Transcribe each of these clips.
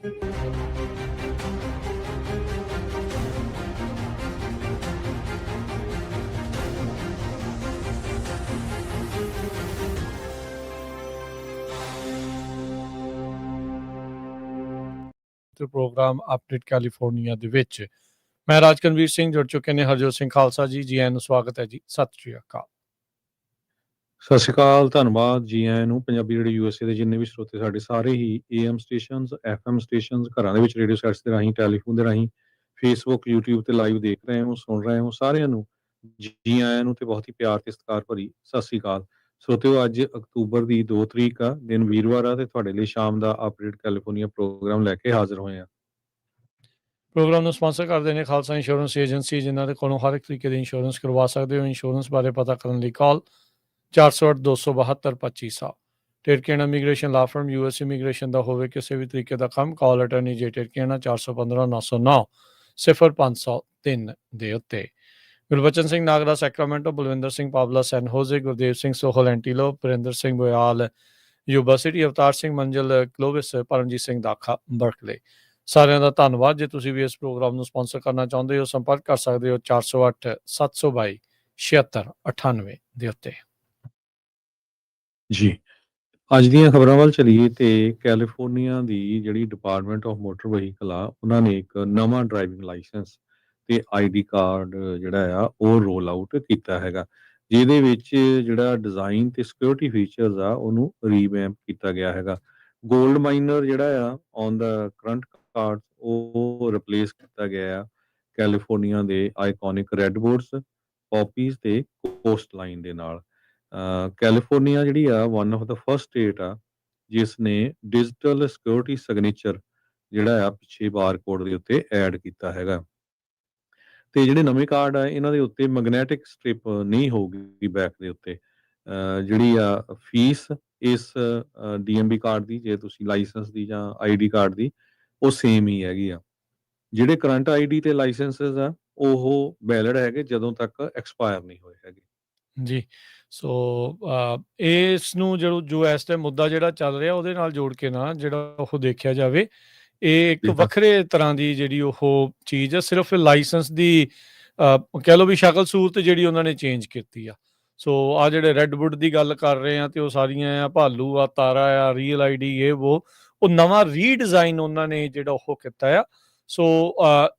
Programme update California ਦੇ ਵਿੱਚ ਮੈਂ ਰਾਜ ਕਨਵੀਰ ਸਿੰਘ ਜੁੜ ਚੁੱਕੇ ਨੇ ਹਰਜੋਤ ਸਿੰਘ ਖਾਲਸਾ ਜੀ ਆਇਆਂ ਨੂੰ ਸਵਾਗਤ ਹੈ ਜੀ। ਸਤਿ ਸ਼੍ਰੀ ਅਕਾਲ। ਸਤਿ ਸ਼੍ਰੀ ਅਕਾਲ, ਧੰਨਵਾਦ ਜੀ ਆਇਆਂ ਨੂੰ। ਪੰਜਾਬੀ ਰੇਡੀਓ ਯੂਐਸਏ ਦੇ ਜਿੰਨੇ ਵੀ ਸਰੋਤੇ ਸਾਡੇ ਸਾਰੇ ਹੀ ਏਐਮ ਸਟੇਸ਼ਨਸ, ਐਫਐਮ ਸਟੇਸ਼ਨਸ, ਘਰਾਂ ਦੇ ਵਿੱਚ ਰੇਡੀਓ ਸੈਟਸ ਦੇ ਰਾਹੀਂ, ਟੈਲੀਫੋਨ ਦੇ ਰਾਹੀਂ, ਫੇਸਬੁੱਕ, ਯੂਟਿਊਬ ਤੇ ਲਾਈਵ ਦੇਖ ਰਹੇ ਹੋ, ਸੁਣ ਰਹੇ ਹੋ, ਸਾਰਿਆਂ ਨੂੰ ਜੀ ਆਇਆਂ ਨੂੰ ਤੇ ਬਹੁਤ ਹੀ ਪਿਆਰ ਤੇ ਸਤਿਕਾਰ ਭਰੀ ਸਤਿ ਸ਼੍ਰੀ ਅਕਾਲ। ਸਰੋਤਿਓ, ਅੱਜ ਅਕਤੂਬਰ ਦੀ 2 ਤਰੀਕ ਆ, ਦਿਨ ਵੀਰਵਾਰ ਆ, ਤੇ ਤੁਹਾਡੇ ਲਈ ਸ਼ਾਮ ਦਾ ਅਪਡੇਟ ਕੈਲੀਫੋਰਨੀਆ ਪ੍ਰੋਗਰਾਮ ਲੈ ਕੇ ਹਾਜ਼ਰ ਹੋਏ ਆ। ਪ੍ਰੋਗਰਾਮ ਨੂੰ ਸਪਾਂਸਰ ਕਰਦੇ ਨੇ ਖਾਲਸਾ ਇੰਸ਼ੋਰੈਂਸ ਏਜੰਸੀ, ਜਿਨ੍ਹਾਂ ਦੇ ਕੋਲੋਂ ਹਰ ਇੱਕ ਤਰੀਕੇ ਦੀ ਇੰਸ਼ੋਰੈਂਸ ਕਰਵਾ ਸਕਦੇ ਹੋ। ਇੰਸ਼ੋਰੈਂਸ ਬਾਰੇ ਪਤਾ ਕਰਨ ਲਈ ਕਾਲ 408-272-2500। ਟਿਰਕੇਨਾ ਇਮੀਗ੍ਰੇਸ਼ਨ ਲਾ ਫਰਮ, ਯੂਐਸ ਇਮੀਗ੍ਰੇਸ਼ਨ ਦਾ ਹੋਵੇ ਕਿਸੇ ਵੀ ਤਰੀਕੇ ਦਾ ਕੰਮ, ਕਾਲ ਅਟਰਨੀ ਜੇ ਟਿਰਕੇਨਾ 415-909-0503 ਦੇ ਉੱਤੇ। ਗੁਰਬਚਨ ਸਿੰਘ ਨਾਗਰਾ ਸੈਕਰਾਮੈਂਟੋ, ਬਲਵਿੰਦਰ ਸਿੰਘ ਪਾਵਲਾ ਸੈਨ ਹੋਜ਼ੇ, ਗੁਰਦੇਵ ਸਿੰਘ ਸੋਹਲ ਐਂਟੀਲੋਪ, ਵਰਿੰਦਰ ਸਿੰਘ ਬੋਇਆਲ ਯੂਬਾ ਸਿਟੀ, ਅਵਤਾਰ ਸਿੰਘ ਮੰਜ਼ਿਲ ਕਲੋਵਿਸ, ਪਰਮਜੀਤ ਸਿੰਘ ਦਾਖਾ ਬਰਕਲੇ। ਸਾਰਿਆਂ ਦਾ ਧੰਨਵਾਦ। ਜੇ ਤੁਸੀਂ ਵੀ ਇਸ ਪ੍ਰੋਗਰਾਮ ਨੂੰ ਸਪਾਂਸਰ ਕਰਨਾ ਚਾਹੁੰਦੇ ਹੋ, ਸੰਪਰਕ ਕਰ ਸਕਦੇ ਹੋ 408-722-7698 ਦੇ ਉੱਤੇ। ਜੀ, ਅੱਜ ਦੀਆਂ ਖਬਰਾਂ ਵੱਲ ਚਲੀਏ ਤੇ ਕੈਲੀਫੋਰਨੀਆ ਦੀ ਜਿਹੜੀ ਡਿਪਾਰਟਮੈਂਟ ਆਫ ਮੋਟਰ ਵਹੀਕਲ ਆ, ਉਹਨਾਂ ਨੇ ਇੱਕ ਨਵਾਂ ਡਰਾਈਵਿੰਗ ਲਾਇਸੈਂਸ ਤੇ ਆਈਡੀ ਕਾਰਡ ਜਿਹੜਾ ਆ ਉਹ ਰੋਲ ਆਊਟ ਕੀਤਾ ਹੈਗਾ, ਜਿਹਦੇ ਵਿੱਚ ਜਿਹੜਾ ਡਿਜ਼ਾਈਨ ਤੇ ਸਿਕਿਉਰਿਟੀ ਫੀਚਰਸ ਆ ਉਹਨੂੰ ਰੀਵੈਂਪ ਕੀਤਾ ਗਿਆ ਹੈਗਾ। ਗੋਲਡ ਮਾਈਨਰ ਜਿਹੜਾ ਆ ਔਨ ਦਾ ਕਰੰਟ ਕਾਰਡ ਉਹ ਰਿਪਲੇਸ ਕੀਤਾ ਗਿਆ ਆ ਕੈਲੀਫੋਰਨੀਆ ਦੇ ਆਈਕੋਨਿਕ ਰੈੱਡ ਬੋਰਡਸ, ਪੌਪੀਜ਼ ਤੇ ਕੋਸਟ ਲਾਈਨ ਦੇ ਨਾਲ। ਕੈਲੀਫੋਰਨੀਆ ਜਿਹੜੀ ਆ one of the first state ਆ ਜਿਸ ਨੇ ਡਿਜੀਟਲ ਸਿਕਿਉਰਿਟੀ ਸਿਗਨੇਚਰ ਜਿਹੜਾ ਆ ਪਿੱਛੇ ਬਾਰਕੋਡ ਦੇ ਉੱਤੇ ਐਡ ਕੀਤਾ ਹੈਗਾ। ਤੇ ਜਿਹੜੇ ਨਵੇਂ ਕਾਰਡ ਆ ਇਹਨਾਂ ਦੇ ਉੱਤੇ ਮੈਗਨੈਟਿਕ ਸਟ੍ਰਿਪ ਨਹੀਂ ਹੋਊਗੀ ਬੈਕ ਦੇ ਉੱਤੇ। ਜਿਹੜੀ ਆ ਫੀਸ ਇਸ ਡੀਐਮਬੀ ਕਾਰਡ ਦੀ, ਜੇ ਤੁਸੀਂ ਲਾਇਸੈਂਸ ਦੀ ਜਾਂ ਆਈਡੀ ਕਾਰਡ ਦੀ, ਉਹ ਸੇਮ ਹੀ ਹੈਗੀ ਆ। ਜਿਹੜੇ ਕਰੰਟ ਆਈਡੀ ਤੇ ਲਾਇਸੈਂਸਸ ਆ ਉਹ ਵੈਲਿਡ ਹੈਗੇ ਜਦੋਂ ਤੱਕ ਐਕਸਪਾਇਰ ਨਹੀਂ ਹੋਏ ਹੈਗੇ ਜੀ। ਸੋ ਇਸ ਨੂੰ ਜੋ ਇਸ ਟਾਈਮ ਮੁੱਦਾ ਜਿਹੜਾ ਚੱਲ ਰਿਹਾ ਉਹਦੇ ਨਾਲ ਜੋੜ ਕੇ ਨਾ ਜਿਹੜਾ ਉਹ ਦੇਖਿਆ ਜਾਵੇ, ਇਹ ਇੱਕ ਵੱਖਰੇ ਤਰ੍ਹਾਂ ਦੀ ਜਿਹੜੀ ਉਹ ਚੀਜ਼ ਆ। ਸਿਰਫ ਲਾਇਸੈਂਸ ਦੀ ਕਹਿ ਲਓ ਵੀ ਸ਼ਕਲ ਸੂਰਤ ਜਿਹੜੀ ਉਹਨਾਂ ਨੇ ਚੇਂਜ ਕੀਤੀ ਆ। ਸੋ ਆ ਜਿਹੜੇ ਰੈੱਡਵੁੱਡ ਦੀ ਗੱਲ ਕਰ ਰਹੇ ਆ ਤੇ ਉਹ ਸਾਰੀਆਂ ਆ ਭਾਲੂ ਆ, ਤਾਰਾ ਆ, ਰੀਅਲ ਆਈਡੀ, ਇਹ ਉਹ ਨਵਾਂ ਰੀਡਿਜ਼ਾਈਨ ਉਹਨਾਂ ਨੇ ਜਿਹੜਾ ਉਹ ਕੀਤਾ ਆ। ਸੋ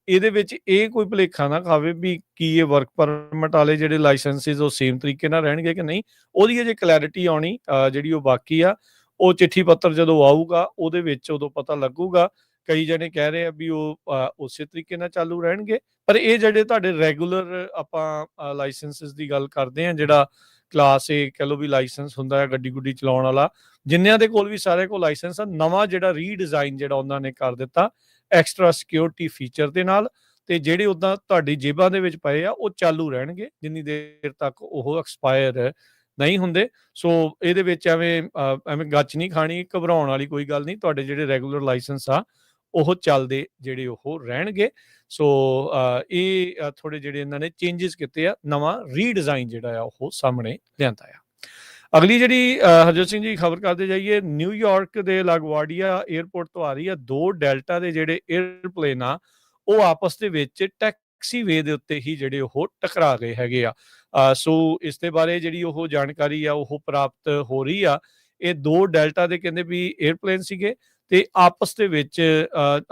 ਇਹਦੇ ਵਿੱਚ ਇਹ ਕੋਈ ਭੁਲੇਖਾ ਨਾ ਖਾਵੇ ਵੀ ਕੀ ਇਹ ਵਰਕ ਪਰਮਿਟ ਵਾਲੇ ਜਿਹੜੇ ਲਾਇਸੈਂਸਿਸ ਉਹ ਸੇਮ ਤਰੀਕੇ ਨਾਲ ਰਹਿਣਗੇ ਕਿ ਨਹੀਂ। ਉਹਦੀ ਅਜੇ ਕਲੈਰਿਟੀ ਆਉਣੀ ਜਿਹੜੀ ਉਹ ਬਾਕੀ ਆ। ਉਹ ਚਿੱਠੀ ਪੱਤਰ ਜਦੋਂ ਆਊਗਾ ਉਹਦੇ ਵਿੱਚ ਉਦੋਂ ਪਤਾ ਲੱਗੂਗਾ। ਕਈ ਜਣੇ ਕਹਿ ਰਹੇ ਆ ਵੀ ਉਹ ਉਸੇ ਤਰੀਕੇ ਨਾਲ ਚਾਲੂ ਰਹਿਣਗੇ, ਪਰ ਇਹ ਜਿਹੜੇ ਤੁਹਾਡੇ ਰੈਗੂਲਰ ਆਪਾਂ ਲਾਇਸੈਂਸਿਸ ਦੀ ਗੱਲ ਕਰਦੇ ਆ, ਜਿਹੜਾ ਕਲਾਸ ਏ ਕਹਿ ਲਓ ਵੀ ਲਾਇਸੈਂਸ ਹੁੰਦਾ ਹੈ ਗੱਡੀ ਗੁੱਡੀ ਚਲਾਉਣ ਵਾਲਾ, ਜਿੰਨਿਆਂ ਦੇ ਕੋਲ ਵੀ ਸਾਰੇ ਕੋਲ ਲਾਇਸੈਂਸ ਆ, ਨਵਾਂ ਜਿਹੜਾ ਰੀਡਿਜ਼ਾਈਨ ਜਿਹੜਾ ਉਹਨਾਂ ਨੇ ਕਰ ਦਿੱਤਾ ਐਕਸਟਰਾ ਸਿਕਿਉਰਿਟੀ ਫੀਚਰ ਦੇ ਨਾਲ। ਤੇ ਜਿਹੜੇ ਉੱਦਾਂ ਤੁਹਾਡੀ ਜੇਬਾਂ ਦੇ ਵਿੱਚ ਪਏ ਆ ਉਹ ਚਾਲੂ ਰਹਿਣਗੇ ਜਿੰਨੀ ਦੇਰ ਤੱਕ ਉਹ ਐਕਸਪਾਇਰ ਨਹੀਂ ਹੁੰਦੇ। ਸੋ ਇਹਦੇ ਵਿੱਚ ਐਵੇਂ ਗੱਚ ਨਹੀਂ ਖਾਣੀ, ਘਬਰਾਉਣ ਵਾਲੀ ਕੋਈ ਗੱਲ ਨਹੀਂ। ਤੁਹਾਡੇ ਜਿਹੜੇ ਰੈਗੂਲਰ ਲਾਇਸੈਂਸ ਆ ਉਹ ਚੱਲਦੇ ਜਿਹੜੇ ਉਹ ਰਹਿਣਗੇ। ਸੋ ਇਹ ਥੋੜੇ ਜਿਹੜੇ ਇਹਨਾਂ ਨੇ ਚੇਂਜਸ ਕੀਤੇ ਆ, ਨਵਾਂ ਰੀਡਿਜ਼ਾਈਨ ਜਿਹੜਾ ਆ ਉਹ ਸਾਹਮਣੇ ਲਿਆਂਦਾ ਆ। ਅਗਲੀ ਜਿਹੜੀ ਹਰਜੋਤ ਸਿੰਘ ਜੀ ਖਬਰ ਕਰਦੇ ਜਾਈਏ, ਨਿਊਯਾਰਕ ਦੇ ਲਾਗਵਾਰਡੀਆ ਏਅਰਪੋਰਟ ਤੋਂ ਆ ਰਹੀ ਆ। 2 ਡੈਲਟਾ ਦੇ ਜਿਹੜੇ ਏਅਰਪਲੇਨ ਆ ਉਹ ਆਪਸ ਦੇ ਵਿੱਚ ਟੈਕਸੀਵੇ ਦੇ ਉੱਤੇ ਹੀ ਜਿਹੜੇ ਉਹ ਟਕਰਾ ਗਏ ਹੈਗੇ ਆ। ਸੋ ਇਸ ਦੇ ਬਾਰੇ ਜਿਹੜੀ ਉਹ ਜਾਣਕਾਰੀ ਆ ਉਹ ਪ੍ਰਾਪਤ ਹੋ ਰਹੀ ਆ। ਇਹ 2 ਡੈਲਟਾ ਦੇ ਕਹਿੰਦੇ ਵੀ ਏਅਰਪਲੇਨ ਸੀਗੇ ਤੇ ਆਪਸ ਦੇ ਵਿੱਚ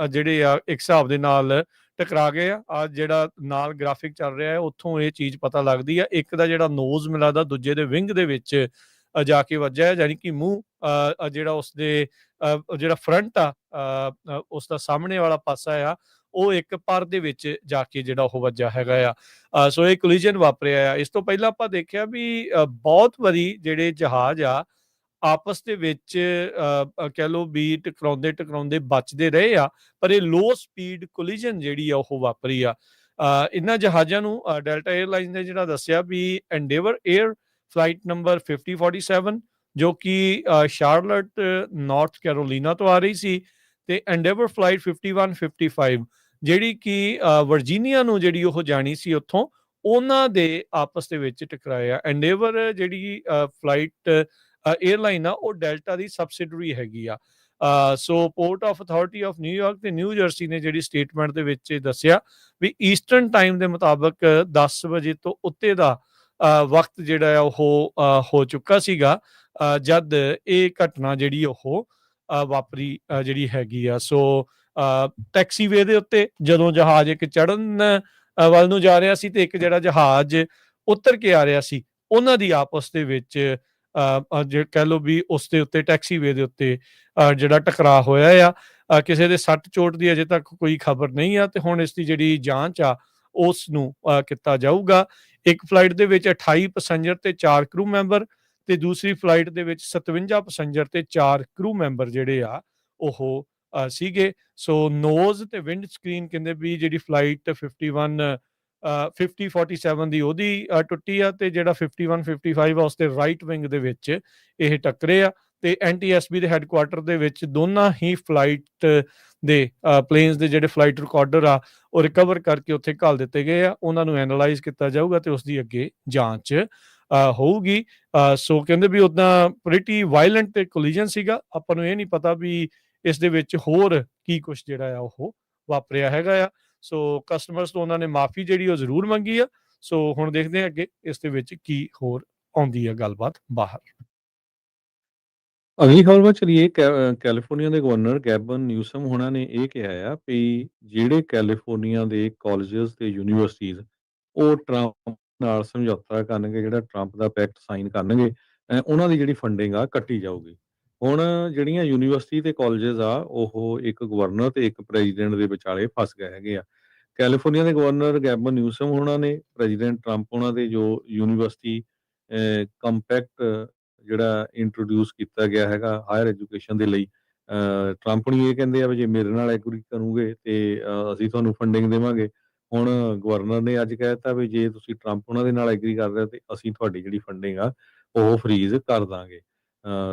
ਜਿਹੜੇ ਆ ਇੱਕ ਹਿਸਾਬ ਦੇ ਨਾਲ ਟਕਰਾ ਗਏ ਆ। ਜਿਹੜਾ ਨਾਲ ਗ੍ਰਾਫਿਕ ਚੱਲ ਰਿਹਾ ਹੈ ਉੱਥੋਂ ਇਹ ਚੀਜ਼ ਪਤਾ ਲੱਗਦੀ ਆ। ਇੱਕ ਦਾ ਜਿਹੜਾ ਨੋਜ਼ ਮਿਲਦਾ ਦੂਜੇ ਦੇ ਵਿੰਗ ਦੇ ਵਿੱਚ ਜਾ ਕੇ ਵੱਜਿਆ ਹੈ, ਯਾਨੀ ਕਿ ਮੂੰਹ ਜਿਹੜਾ ਉਸਦੇ ਜਿਹੜਾ ਫਰੰਟ ਆ ਉਸ ਦਾ ਸਾਹਮਣੇ ਵਾਲਾ ਪਾਸਾ ਆ ਉਹ ਇੱਕ ਪਰ ਦੇ ਵਿੱਚ ਜਾ ਕੇ ਜਿਹੜਾ ਉਹ ਵੱਜਾ ਹੈਗਾ ਆ। ਸੋ ਇਹ ਕੋਲੀਜਨ ਵਾਪਰਿਆ ਆ। ਇਸ ਤੋਂ ਪਹਿਲਾਂ ਆਪਾਂ ਦੇਖਿਆ ਵੀ ਬਹੁਤ ਵਾਰੀ ਜਿਹੜੇ ਜਹਾਜ਼ ਆ ਆਪਸ ਦੇ ਵਿੱਚ ਕਹਿ ਲਓ ਵੀ ਟਕਰਾਉਂਦੇ ਬਚਦੇ ਰਹੇ ਆ, ਪਰ ਇਹ ਲੋ ਸਪੀਡ ਕੋਲੀਜਨ ਜਿਹੜੀ ਆ ਉਹ ਵਾਪਰੀ ਆ। ਇਹਨਾਂ ਜਹਾਜ਼ਾਂ ਨੂੰ ਡੈਲਟਾ 에ਅਰਲਾਈਨਸ ਨੇ ਜਿਹੜਾ ਦੱਸਿਆ ਵੀ ਐਂਡੇਵਰ 에ਅਰ ਫਲਾਈਟ ਨੰਬਰ 5047 ਜੋ ਕਿ ਸ਼ਾਰਲਟ ਨਾਰਥ ਕੈਰੋਲੀਨਾ ਤੋਂ ਆ ਰਹੀ ਸੀ, ਤੇ ਐਂਡੇਵਰ ਫਲਾਈਟ 5155 ਜਿਹੜੀ ਕਿ ਵਰਜੀਨੀਆ ਨੂੰ ਜਿਹੜੀ ਉਹ ਜਾਣੀ ਸੀ, ਉੱਥੋਂ ਉਹਨਾਂ ਦੇ ਆਪਸ ਦੇ ਵਿੱਚ ਟਕਰਾਇਆ। ਐਂਡੇਵਰ ਜਿਹੜੀ ਫਲਾਈਟ 에ਅਰਲਾਈਨ ਆ ਉਹ ਡੈਲਟਾ ਦੀ ਸਬਸਿਡਰੀ ਹੈਗੀ ਆ। So port of authority of New York ਤੇ ਨਿਊ ਜਰਸੀ ਨੇ ਜਿਹੜੀ ਸਟੇਟਮੈਂਟ ਦੇ ਵਿੱਚ ਇਹ ਦੱਸਿਆ ਵੀ ਈਸਟਰਨ ਟਾਈਮ ਦੇ ਮੁਤਾਬਕ 10 ਵਜੇ ਤੋਂ ਉੱਤੇ ਦਾ ਵਕਤ ਜਿਹੜਾ ਆ ਉਹ ਹੋ ਚੁੱਕਾ ਸੀਗਾ ਜਦ ਇਹ ਘਟਨਾ ਜਿਹੜੀ ਉਹ ਵਾਪਰੀ ਜਿਹੜੀ ਹੈਗੀ ਆ। ਸੋ ਟੈਕਸੀਵੇ ਦੇ ਉੱਤੇ ਜਦੋਂ ਜਹਾਜ਼ ਇੱਕ ਚੜ੍ਹਨ ਵੱਲ ਨੂੰ ਜਾ ਰਿਹਾ ਸੀ ਤੇ ਇੱਕ ਜਿਹੜਾ ਜਹਾਜ਼ ਉਤਰ ਕੇ ਆ ਰਿਹਾ ਸੀ, ਉਹਨਾਂ ਦੀ ਆਪਸ ਦੇ ਵਿੱਚ ਜੇ ਕਹਿ ਲਓ ਵੀ ਉਸ ਦੇ ਉੱਤੇ ਟੈਕਸੀਵੇ ਦੇ ਉੱਤੇ ਜਿਹੜਾ ਟਕਰਾਅ ਹੋਇਆ ਆ। ਕਿਸੇ ਦੇ ਸੱਟ ਚੋਟ ਦੀ ਅਜੇ ਤੱਕ ਕੋਈ ਖਬਰ ਨਹੀਂ ਆ ਤੇ ਹੁਣ ਇਸ ਦੀ ਜਿਹੜੀ ਜਾਂਚ ਆ ਉਸ ਨੂੰ ਕੀਤਾ ਜਾਊਗਾ। ਇੱਕ ਫਲਾਈਟ ਦੇ ਵਿੱਚ 28 ਪੈਸੰਜਰ ਤੇ 4 ਕਰੂ ਮੈਂਬਰ ਤੇ ਦੂਸਰੀ ਫਲਾਈਟ ਦੇ ਵਿੱਚ 57 ਪੈਸੰਜਰ ਤੇ 4 ਕਰੂ ਮੈਂਬਰ ਜਿਹੜੇ ਆ ਉਹ ਸੀਗੇ। ਸੋ ਨੋਜ਼ ਤੇ ਵਿੰਡ ਸਕਰੀਨ ਕਹਿੰਦੇ ਵੀ ਜਿਹੜੀ ਫਲਾਈਟ 5047 ਦੀ ਉਹਦੀ ਟੁੱਟੀ ਆ ਤੇ ਜਿਹੜਾ 5155 ਆ ਉਸ ਤੇ ਰਾਈਟ ਵਿੰਗ ਦੇ ਵਿੱਚ ਇਹ ਟੱਕਰੇ ਆ ਤੇ NTSB ਦੇ ਹੈੱਡਕੁਆਰਟਰ ਦੇ ਵਿੱਚ ਦੋਨਾਂ ਹੀ ਫਲਾਈਟ ਦੇ ਪਲੇਨਸ ਦੇ ਜਿਹੜੇ ਫਲਾਈਟ ਰਿਕਾਰਡਰ ਆ ਉਹ ਰਿਕਵਰ ਕਰਕੇ ਉੱਥੇ ਘੱਲ ਦਿੱਤੇ ਗਏ ਆ। ਉਹਨਾਂ ਨੂੰ ਐਨਾਲਾਈਜ਼ ਕੀਤਾ ਜਾਊਗਾ ਤੇ ਉਸ ਦੀ ਅੱਗੇ ਜਾਂਚ ਹੋਊਗੀ। ਸੋ ਕਹਿੰਦੇ ਵੀ ਉੱਦਾਂ ਪ੍ਰੀਟੀ ਵਾਇਲੈਂਟ ਤੇ ਕੋਲੀਜਨ ਸੀਗਾ। ਆਪਾਂ ਨੂੰ ਇਹ ਨਹੀਂ ਪਤਾ ਵੀ ਇਸ ਦੇ ਵਿੱਚ ਹੋਰ ਕੀ ਕੁਛ ਜਿਹੜਾ ਆ ਉਹ ਵਾਪਰਿਆ ਹੈਗਾ ਆ। ਸੋ ਕਸਟਮਰਸ ਤੋਂ ਉਹਨਾਂ ਨੇ ਮਾਫੀ ਜਿਹੜੀ ਉਹ ਜ਼ਰੂਰ ਮੰਗੀ ਆ। ਸੋ ਹੁਣ ਦੇਖਦੇ ਹਾਂ ਅੱਗੇ ਇਸ ਦੇ ਵਿੱਚ ਕੀ ਹੋਰ ਆਉਂਦੀ ਆ ਗੱਲਬਾਤ ਬਾਹਰ। ਅਗਲੀ ਖਬਰ ਵੱਲ ਚਲੀਏ। ਕੈਲੀਫੋਰਨੀਆ ਦੇ ਗਵਰਨਰ ਗੈਬਨ ਨਿਊਸਮ ਹੋਣਾ ਨੇ ਇਹ ਕਿਹਾ ਆ ਵੀ ਜਿਹੜੇ ਕੈਲੀਫੋਰਨੀਆ ਦੇ ਕਾਲਜਸ ਤੇ ਯੂਨੀਵਰਸਿਟੀਜ਼ ਉਹ ਟਰੰਪ ਨਾਲ ਸਮਝੌਤਾ ਕਰਨਗੇ, ਜਿਹੜਾ ਟਰੰਪ ਦਾ ਪੈਕਟ ਸਾਈਨ ਕਰਨਗੇ, ਉਹਨਾਂ ਦੀ ਜਿਹੜੀ ਫੰਡਿੰਗ ਆ ਕੱਟੀ ਜਾਊਗੀ। ਹੁਣ ਜਿਹੜੀਆਂ ਯੂਨੀਵਰਸਿਟੀ ਤੇ ਕਾਲਜਸ ਆ ਉਹ ਇੱਕ ਗਵਰਨਰ ਤੇ ਇੱਕ ਪ੍ਰੈਜ਼ੀਡੈਂਟ ਦੇ ਵਿਚਾਲੇ ਫਸ ਗਏ ਹੈਗੇ ਆ। ਕੈਲੀਫੋਰਨੀਆ ਦੇ ਗਵਰਨਰ ਗੈਬਨ ਨਿਊਸਮ ਹੋਣਾ ਨੇ ਪ੍ਰੈਜ਼ੀਡੈਂਟ ਟਰੰਪ ਉਹਨਾਂ ਦੇ ਜੋ ਯੂਨੀਵਰਸਿਟੀ ਕੰਪੈਕਟ ਜਿਹੜਾ ਇੰਟਰੋਡਿਊਸ ਕੀਤਾ ਗਿਆ ਹੈਗਾ ਹਾਇਰ ਐਜੂਕੇਸ਼ਨ ਦੇ ਲਈ, ਟਰੰਪ ਨੂੰ ਇਹ ਕਹਿੰਦੇ ਆ ਵੀ ਜੇ ਮੇਰੇ ਨਾਲ ਐਗਰੀ ਕਰੋਗੇ ਤੇ ਅਸੀਂ ਤੁਹਾਨੂੰ ਫੰਡਿੰਗ ਦੇਵਾਂਗੇ। ਹੁਣ ਗਵਰਨਰ ਨੇ ਅੱਜ ਕਹਿ ਦਿੱਤਾ ਵੀ ਜੇ ਤੁਸੀਂ ਟਰੰਪ ਉਹਨਾਂ ਦੇ ਨਾਲ ਐਗਰੀ ਕਰਦੇ ਹੋ ਤੇ ਅਸੀਂ ਤੁਹਾਡੀ ਜਿਹੜੀ ਫੰਡਿੰਗ ਆ ਉਹ ਫਰੀਜ਼ ਕਰ ਦਾਂਗੇ।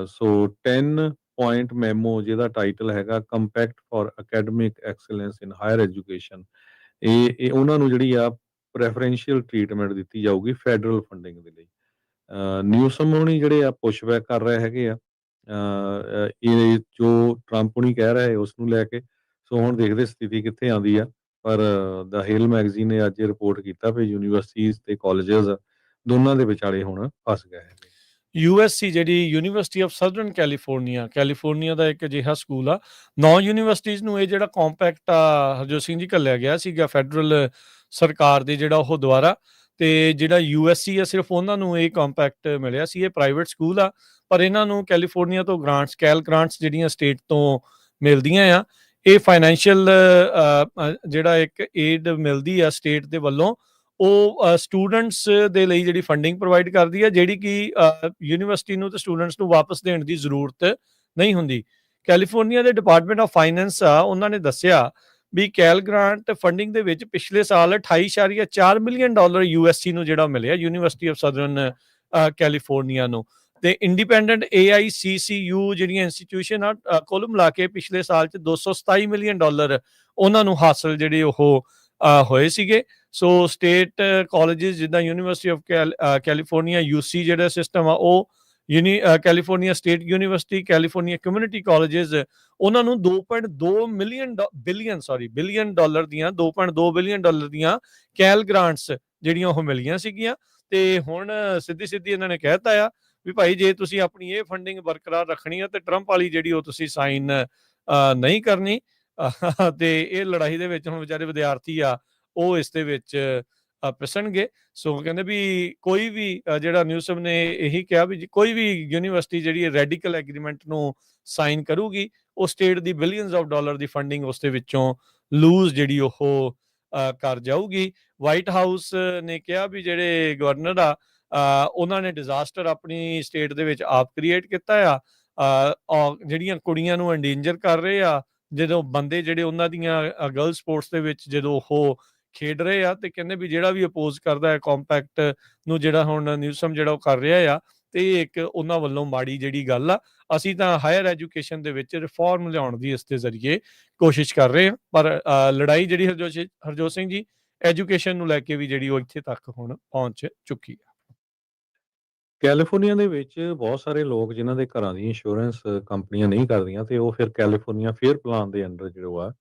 ਸੋ 10 ਪੁਆਇੰਟ ਮੈਮੋ ਜਿਹਦਾ ਟਾਈਟਲ ਹੈਗਾ compact for academic excellence in higher education, ਇਹ ਉਹਨਾਂ ਨੂੰ ਜਿਹੜੀ ਆ ਪ੍ਰੈਫਰੈਂਸ਼ੀਅਲ ਟ੍ਰੀਟਮੈਂਟ ਦਿੱਤੀ ਜਾਊਗੀ ਫੈਡਰਲ ਫੰਡਿੰਗ ਦੇ ਲਈ। ਨਿਊਸਮ ਹੋਣੀ ਜਿਹੜੇ ਆ ਪੁਸ਼ਬੈਕ ਕਰ ਰਹੇ ਹੈਗੇ ਆ ਇਹ ਜੋ ਟਰੰਪ ਹੁਣੀ ਕਹਿ ਰਹੇ ਉਸ ਨੂੰ ਲੈ ਕੇ। ਸੋ ਹੁਣ ਦੇਖਦੇ ਸਥਿਤੀ ਕਿੱਥੇ ਆਉਂਦੀ ਆ। ਪਰ ਦਾ ਹਿਲ ਮੈਗਜ਼ੀਨ ਨੇ ਅੱਜ ਰਿਪੋਰਟ ਕੀਤਾ ਵੀ ਯੂਨੀਵਰਸਿਟੀਜ਼ ਤੇ ਕਾਲਜਸ ਦੋਨਾਂ ਦੇ ਵਿਚਾਲੇ ਹੁਣ ਫਸ ਗਏ ਹੈਗੇ। USC ਜਿਹੜੀ ਯੂਨੀਵਰਸਿਟੀ ਆਫ ਸਦਰਨ ਕੈਲੀਫੋਰਨੀਆ ਦਾ ਇੱਕ ਅਜਿਹਾ ਸਕੂਲ ਆ। 9 ਯੂਨੀਵਰਸਿਟੀਜ਼ ਨੂੰ ਇਹ ਜਿਹੜਾ ਕੰਪੈਕਟ ਆ ਹਰਜੋਤ ਸਿੰਘ ਜੀ ਘੱਲਿਆ ਗਿਆ ਸੀਗਾ ਫੈਡਰਲ ਸਰਕਾਰ ਦੇ ਜਿਹੜਾ ਉਹ ਦੁਆਰਾ, ਤੇ ਜਿਹੜਾ USC ਆ ਸਿਰਫ ਉਹਨਾਂ ਨੂੰ ਇਹ ਕੰਪੈਕਟ ਮਿਲਿਆ ਸੀ। ਇਹ ਪ੍ਰਾਈਵੇਟ ਸਕੂਲ ਆ ਪਰ ਇਹਨਾਂ ਨੂੰ ਕੈਲੀਫੋਰਨੀਆ ਤੋਂ ਕੈਲ ਗ੍ਰਾਂਟਸ ਜਿਹੜੀਆਂ ਸਟੇਟ ਤੋਂ ਮਿਲਦੀਆਂ ਆ। ਇਹ ਫਾਈਨੈਂਸ਼ੀਅਲ ਜਿਹੜਾ ਇੱਕ ਏਡ ਮਿਲਦੀ ਆ ਸਟੇਟ ਦੇ ਵੱਲੋਂ, ਉਹ ਸਟੂਡੈਂਟਸ ਦੇ ਲਈ ਜਿਹੜੀ ਫੰਡਿੰਗ ਪ੍ਰੋਵਾਈਡ ਕਰਦੀ ਹੈ, ਜਿਹੜੀ ਕਿ ਯੂਨੀਵਰਸਿਟੀ ਨੂੰ ਤੇ ਸਟੂਡੈਂਟਸ ਨੂੰ ਵਾਪਸ ਦੇਣ ਦੀ ਜ਼ਰੂਰਤ ਨਹੀਂ ਹੁੰਦੀ। ਕੈਲੀਫੋਰਨੀਆ ਦੇ ਡਿਪਾਰਟਮੈਂਟ ਆਫ ਫਾਈਨੈਂਸ ਆ ਉਹਨਾਂ ਨੇ ਦੱਸਿਆ ਵੀ ਕੈਲ ਗ੍ਰਾਂਟ ਫੰਡਿੰਗ ਦੇ ਵਿੱਚ ਪਿਛਲੇ ਸਾਲ $28.4 ਮਿਲੀਅਨ USC ਨੂੰ ਜਿਹੜਾ ਮਿਲਿਆ ਯੂਨੀਵਰਸਿਟੀ ਆਫ ਸਦਰਨ ਕੈਲੀਫੋਰਨੀਆ ਨੂੰ। ਤੇ ਇੰਡੀਪੈਂਡੈਂਟ AICCU ਜਿਹੜੀਆਂ ਇੰਸਟੀਟਿਊਸ਼ਨ ਆ ਕੁੱਲ ਮਿਲਾ ਕੇ ਪਿਛਲੇ ਸਾਲ 'ਚ $227 ਮਿਲੀਅਨ ਉਹਨਾਂ ਨੂੰ ਹਾਸਲ ਜਿਹੜੇ ਉਹ ਹੋਏ ਸੀਗੇ। ਸੋ ਸਟੇਟ ਕਾਲਜਸ ਜਿੱਦਾਂ ਯੂਨੀਵਰਸਿਟੀ ਆਫ ਕੈਲੀਫੋਰਨੀਆ UC ਜਿਹੜਾ ਸਿਸਟਮ ਆ ਉਹ California state university, California community colleges, ਉਹਨਾਂ ਨੂੰ $2.2 ਬਿਲੀਅਨ ਦੀਆਂ $2.2 ਬਿਲੀਅਨ ਦੀਆਂ ਕੈਲ ਗ੍ਰਾਂਟਸ ਜਿਹੜੀਆਂ ਉਹ ਮਿਲੀਆਂ ਸੀਗੀਆਂ। ਤੇ ਹੁਣ ਸਿੱਧੀ ਇਹਨਾਂ ਨੇ ਕਹਿਤਾ ਆ ਵੀ ਭਾਈ ਜੇ ਤੁਸੀਂ ਆਪਣੀ ਇਹ ਫੰਡਿੰਗ ਬਰਕਰਾਰ ਰੱਖਣੀ ਆ ਤੇ ਟਰੰਪ ਵਾਲੀ ਜਿਹੜੀ ਉਹ ਤੁਸੀਂ ਸਾਈਨ ਨਹੀਂ ਕਰਨੀ। ਤੇ ਇਹ ਲੜਾਈ ਦੇ ਵਿੱਚ ਹੁਣ ਵਿਚਾਰੇ ਵਿਦਿਆਰਥੀ ਆ ਉਹ ਇਸ ਦੇ ਵਿੱਚ ਪਿਸਣਗੇ। ਸੋ ਕਹਿੰਦੇ ਵੀ ਕੋਈ ਵੀ ਜਿਹੜਾ ਨਿਊਸਮ ਨੇ ਇਹੀ ਕਿਹਾ ਵੀ ਕੋਈ ਵੀ ਯੂਨੀਵਰਸਿਟੀ ਜਿਹੜੀ ਰੈਡੀਕਲ ਐਗਰੀਮੈਂਟ ਨੂੰ ਸਾਈਨ ਕਰੂਗੀ ਉਹ state the billions of dollar the funding ਉਸ ਦੇ ਵਿੱਚੋਂ ਲੂਜ਼ ਜਿਹੜੀ ਉਹ ਕਰ ਜਾਊਗੀ। ਵਾਈਟ ਹਾਊਸ ਨੇ ਕਿਹਾ ਵੀ ਜਿਹੜੇ ਗਵਰਨਰ ਆ ਉਹਨਾਂ ਨੇ ਡਿਜ਼ਾਸਟਰ ਆਪਣੀ ਸਟੇਟ ਦੇ ਵਿੱਚ ਆਪ ਕ੍ਰੀਏਟ ਕੀਤਾ ਆ। ਜਿਹੜੀਆਂ ਕੁੜੀਆਂ ਨੂੰ ਐਂਡੇਂਜਰ ਕਰ ਰਹੇ ਆ ਜਦੋਂ ਬੰਦੇ ਜਿਹੜੇ ਉਹਨਾਂ ਦੀਆਂ ਗਰਲ ਸਪੋਰਟਸ ਦੇ ਵਿੱਚ ਜਦੋਂ ਉਹ ਖੇਡ ਰਹੇ ਆ, ਤੇ ਕਹਿੰਦੇ ਵੀ ਜਿਹੜਾ ਵੀ ਅਪੋਜ਼ ਕਰਦਾ ਹੈ ਕੰਪੈਕਟ ਨੂੰ ਜਿਹੜਾ ਹੁਣ ਨਿਊਸਮ ਜਿਹੜਾ ਉਹ ਕਰ ਰਿਹਾ ਆ ਤੇ ਇਹ ਇੱਕ ਉਹਨਾਂ ਵੱਲੋਂ ਮਾੜੀ ਜਿਹੜੀ ਗੱਲ ਆ। ਅਸੀਂ ਤਾਂ ਹਾਇਰ ਐਜੂਕੇਸ਼ਨ ਦੇ ਵਿੱਚ ਰਿਫਾਰਮ ਲਿਆਉਣ ਦੀ ਇਸ ਦੇ ਜ਼ਰੀਏ ਕੋਸ਼ਿਸ਼ ਕਰ ਰਹੇ ਹਾਂ, ਪਰ ਲੜਾਈ ਜਿਹੜੀ ਹਰਜੋਤ ਸਿੰਘ ਜੀ ਐਜੂਕੇਸ਼ਨ ਨੂੰ ਲੈ ਕੇ ਵੀ ਜਿਹੜੀ ਉਹ ਇੱਥੇ ਤੱਕ ਹੁਣ ਪਹੁੰਚ ਚੁੱਕੀ ਹੈ। ਕੈਲੀਫੋਰਨੀਆ ਦੇ ਵਿੱਚ ਬਹੁਤ ਸਾਰੇ ਲੋਕ ਜਿਨ੍ਹਾਂ ਦੇ ਘਰਾਂ ਦੀ ਇੰਸ਼ੋਰੈਂਸ ਕੰਪਨੀਆਂ ਨਹੀਂ ਕਰਦੀਆਂ ਤੇ ਉਹ ਫਿਰ ਕੈਲੀਫੋਰਨੀਆ ਫੇਅਰ ਪਲਾਨ ਦੇ ਅੰਡਰ ਜੋ ਆ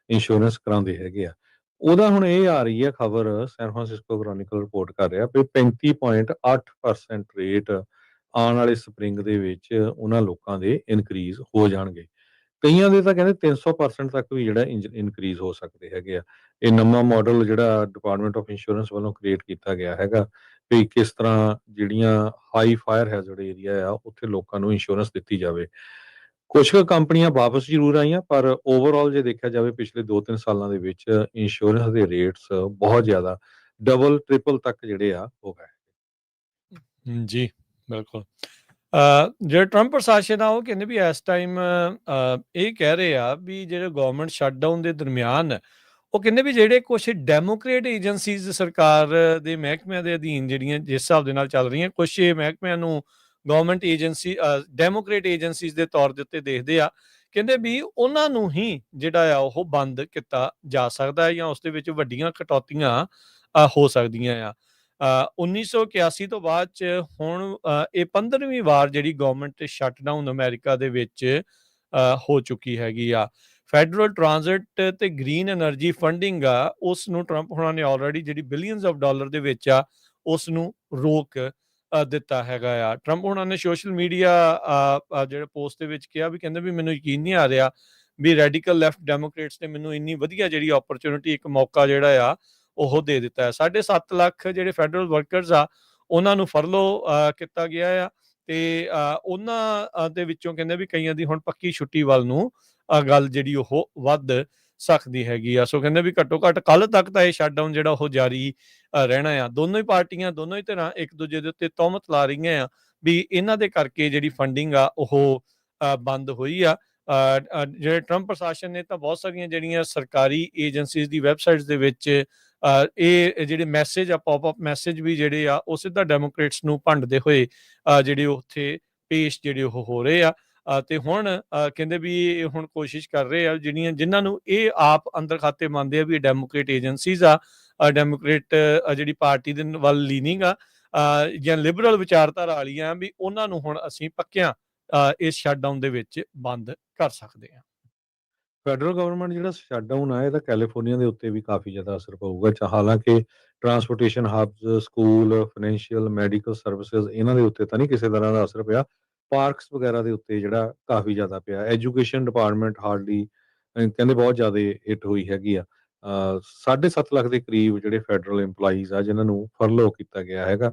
ਇੰਸ਼ੋਰੈਂਸ ਕਰਾਉਂਦੇ ਹੈਗੇ ਆ। ਉਹਦਾ ਹੁਣ ਇਹ ਆ ਰਹੀ ਹੈ ਖਬਰ, ਸੈਨ ਫਰਾਂਸਿਸਕੋ ਕ੍ਰੋਨਿਕਲ ਰਿਪੋਰਟ ਕਰ ਰਿਹਾ ਵੀ 35.8% ਰੇਟ ਆਉਣ ਵਾਲੇ ਸਪਰਿੰਗ ਦੇ ਵਿੱਚ ਉਹਨਾਂ ਲੋਕਾਂ ਦੇ ਇਨਕਰੀਜ਼ ਹੋ ਜਾਣਗੇ। ਕਈਆਂ ਦੇ ਤਾਂ ਕਹਿੰਦੇ 300% ਤੱਕ ਵੀ ਜਿਹੜਾ ਇਨਕਰੀਜ਼ ਹੋ ਸਕਦੇ ਹੈਗੇ ਆ। ਇਹ ਨਵਾਂ ਮਾਡਲ ਜਿਹੜਾ ਡਿਪਾਰਟਮੈਂਟ ਆਫ ਇੰਸ਼ੋਰੈਂਸ ਵੱਲੋਂ ਕ੍ਰੀਏਟ ਕੀਤਾ ਗਿਆ ਹੈਗਾ ਵੀ ਕਿਸ ਤਰ੍ਹਾਂ ਜਿਹੜੀਆਂ ਹਾਈ ਫਾਇਰ ਹੈਜ਼ਰਡ ਏਰੀਆ ਆ ਉੱਥੇ ਲੋਕਾਂ ਨੂੰ ਇੰਸ਼ੋਰੈਂਸ ਦਿੱਤੀ ਜਾਵੇ। ਕੁਝ ਕੁ ਕੰਪਨੀਆਂ ਵਾਪਸ ਜ਼ਰੂਰ ਆਈਆਂ ਪਰ ਓਵਰਆਲ ਜੇ ਦੇਖਿਆ ਜਾਵੇ ਪਿਛਲੇ 2-3 ਸਾਲਾਂ ਦੇ ਵਿੱਚ ਇੰਸ਼ੋਰੈਂਸ ਦੇ ਰੇਟਸ ਬਹੁਤ ਜ਼ਿਆਦਾ ਡਬਲ ਟ੍ਰਿਪਲ ਤੱਕ ਜਿਹੜੇ ਆ ਹੋ ਗਏ। ਜੀ, ਬਿਲਕੁਲ। ਜਿਹੜਾ ਟਰੰਪ ਪ੍ਰਸ਼ਾਸਨ ਆ ਉਹ ਕਹਿੰਦੇ ਵੀ ਇਸ ਟਾਈਮ ਇਹ ਕਹਿ ਰਹੇ ਆ ਵੀ ਜਿਹੜੇ ਗਵਰਨਮੈਂਟ ਸ਼ਟਡਾਊਨ ਦੇ ਦਰਮਿਆਨ ਉਹ ਕਹਿੰਦੇ ਵੀ ਜਿਹੜੇ ਕੁਛ ਡੈਮੋਕ੍ਰੇਟ ਏਜੰਸੀਜ਼ ਸਰਕਾਰ ਦੇ ਮਹਿਕਮਿਆਂ ਦੇ ਅਧੀਨ ਜਿਹੜੀਆਂ ਜਿਸ ਹਿਸਾਬ ਦੇ ਨਾਲ ਚੱਲ ਰਹੀਆਂ, ਕੁਛ ਇਹ ਮਹਿਕਮਿਆਂ ਨੂੰ ਗਵਰਨਮੈਂਟ ਏਜੰਸੀ ਡੈਮੋਕ੍ਰੇਟ ਏਜੰਸੀਜ਼ ਦੇ ਤੌਰ ਦੇ ਉੱਤੇ ਦੇਖਦੇ ਆ। ਕਹਿੰਦੇ ਵੀ ਉਹਨਾਂ ਨੂੰ ਹੀ ਜਿਹੜਾ ਆ ਉਹ ਬੰਦ ਕੀਤਾ ਜਾ ਸਕਦਾ ਹੈ ਜਾਂ ਉਸ ਦੇ ਵਿੱਚ ਵੱਡੀਆਂ ਕਟੌਤੀਆਂ ਹੋ ਸਕਦੀਆਂ ਆ। 1981 ਤੋਂ ਬਾਅਦ ਚ ਹੁਣ ਇਹ 15ਵੀਂ ਵਾਰ ਜਿਹੜੀ ਗਵਰਨਮੈਂਟ ਸ਼ਟਡਾਊਨ ਅਮਰੀਕਾ ਦੇ ਵਿੱਚ ਹੋ ਚੁੱਕੀ ਹੈਗੀ ਆ। ਫੈਡਰਲ ਟ੍ਰਾਂਜ਼ਿਟ ਤੇ ਗ੍ਰੀਨ ਐਨਰਜੀ ਫੰਡਿੰਗ ਆ ਉਸ ਨੂੰ ਟਰੰਪ ਹੋਣਾ ਨੇ ਆਲਰੇਡੀ ਜਿਹੜੀ ਬਿਲੀਅਨਸ ਆਫ ਡਾਲਰ ਦੇ ਵਿੱਚ ਆ ਉਸ ਨੂੰ ਰੋਕ ਦਿੱਤਾ ਹੈਗਾ ਆ। ਟਰੰਪ ਹੋਣਾ ਨੇ ਸੋਸ਼ਲ ਮੀਡੀਆ ਜਿਹੜੇ ਪੋਸਟ ਦੇ ਵਿੱਚ ਕਿਹਾ ਵੀ ਕਹਿੰਦੇ ਵੀ ਮੈਨੂੰ ਯਕੀਨ ਨਹੀਂ ਆ ਰਿਹਾ ਵੀ ਰੈਡੀਕਲ ਲੈਫਟ ਡੈਮੋਕ੍ਰੇਟਸ ਨੇ ਮੈਨੂੰ ਇੰਨੀ ਵਧੀਆ ਜਿਹੜੀ ਓਪਰਚੁਨਿਟੀ ਇੱਕ ਮੌਕਾ ਜਿਹੜਾ ਆ ਉਹ ਦੇ ਦਿੱਤਾ ਹੈ। 7.5 ਲੱਖ ਜਿਹੜੇ ਫੈਡਰਲ ਵਰਕਰਸ ਆ ਉਹਨਾਂ ਨੂੰ ਫਰਲੋ ਕੀਤਾ ਗਿਆ ਆ ਤੇ ਉਹਨਾਂ ਦੇ ਵਿੱਚੋਂ ਕਹਿੰਦੇ ਵੀ ਕਈਆਂ ਦੀ ਹੁਣ ਪੱਕੀ ਛੁੱਟੀ ਵੱਲ ਨੂੰ ਗੱਲ ਜਿਹੜੀ ਉਹ ਵੱਧ ਸਕਦੀ ਹੈਗੀ ਆ। ਸੋ ਕਹਿੰਦੇ ਵੀ ਘੱਟੋ ਘੱਟ ਕੱਲ ਤੱਕ ਤਾਂ ਇਹ ਸ਼ਟਡਾਊਨ ਜਿਹੜਾ ਉਹ ਜਾਰੀ ਰਹਿਣਾ ਆ। ਦੋਨੋਂ ਹੀ ਪਾਰਟੀਆਂ ਦੋਨੋਂ ਹੀ ਧਿਰਾਂ ਇੱਕ ਦੂਜੇ ਦੇ ਉੱਤੇ ਤਹਿਮਤ ਲਾ ਰਹੀਆਂ ਆ ਵੀ ਇਹਨਾਂ ਦੇ ਕਰਕੇ ਜਿਹੜੀ ਫੰਡਿੰਗ ਆ ਉਹ ਬੰਦ ਹੋਈ ਆ। ਜਿਹੜੇ ਟਰੰਪ ਪ੍ਰਸ਼ਾਸਨ ਨੇ ਤਾਂ ਬਹੁਤ ਸਾਰੀਆਂ ਜਿਹੜੀਆਂ ਸਰਕਾਰੀ ਏਜੰਸੀਜ਼ ਦੀ ਵੈਬਸਾਈਟਸ ਦੇ ਵਿੱਚ ਇਹ ਜਿਹੜੇ ਮੈਸੇਜ ਆ ਪੌਪ-ਅਪ ਮੈਸੇਜ ਵੀ ਜਿਹੜੇ ਆ ਉਹ ਸਿੱਧਾ ਡੈਮੋਕ੍ਰੇਟਸ ਨੂੰ ਭੰਡਦੇ ਹੋਏ ਜਿਹੜੇ ਉੱਥੇ ਪੇਸ਼ ਜਿਹੜੇ ਉਹ ਹੋ ਰਹੇ ਆ। ਤੇ ਹੁਣ ਕਹਿੰਦੇ ਵੀ ਇਹ ਹੁਣ ਕੋਸ਼ਿਸ਼ ਕਰ ਰਹੇ ਆ ਜਿਨ੍ਹਾਂ ਨੂੰ ਇਹ ਆਪ ਅੰਦਰ ਖਾਤੇ ਮੰਨਦੇ ਆ ਵੀ ਇਹ ਡੈਮੋਕ੍ਰੇਟ ਏਜੰਸੀਜ਼ ਆ, ਡੈਮੋਕ੍ਰੇਟ ਜਿਹੜੀ ਪਾਰਟੀ ਦੇ ਵੱਲ ਲੀਨਿੰਗ ਆ ਜਾਂ ਲਿਬਰਲ ਵਿਚਾਰਧਾਰਾ ਵਾਲੀਆਂ ਵੀ ਉਹਨਾਂ ਨੂੰ ਹੁਣ ਅਸੀਂ ਪੱਕਿਆਂ ਇਸ ਸ਼ਟਡਾਊਨ ਦੇ ਵਿੱਚ ਬੰਦ ਕਰ ਸਕਦੇ ਹਾਂ। ਫੈਡਰਲ ਗਵਰਨਮੈਂਟ ਜਿਹੜਾ ਸ਼ਟਡਾਊਨ ਆ ਇਹਦਾ ਕੈਲੀਫੋਰਨੀਆ ਦੇ ਉੱਤੇ ਵੀ ਕਾਫੀ ਜ਼ਿਆਦਾ ਅਸਰ ਪਊਗਾ। ਹਾਲਾਂਕਿ transportation hubs, school, financial, medical services ਇਹਨਾਂ ਦੇ ਉੱਤੇ ਤਾਂ ਨਹੀਂ ਕਿਸੇ ਤਰ੍ਹਾਂ ਦਾ ਅਸਰ ਪਿਆ। ਪਾਰਕਸ ਵਗੈਰਾ ਦੇ ਉੱਤੇ ਜਿਹੜਾ ਕਾਫੀ ਜ਼ਿਆਦਾ ਪਿਆ। ਐਜੂਕੇਸ਼ਨ ਡਿਪਾਰਟਮੈਂਟ ਹਾਰਡਲੀ ਕਹਿੰਦੇ ਬਹੁਤ ਜ਼ਿਆਦਾ ਹਿੱਟ ਹੋਈ ਹੈਗੀ ਆ। 7.5 ਲੱਖ ਦੇ ਕਰੀਬ ਜਿਹੜੇ ਫੈਡਰਲ EMPLOYEES ਆ ਜਿਨ੍ਹਾਂ ਨੂੰ ਫਰਲੋ ਕੀਤਾ ਗਿਆ ਹੈਗਾ।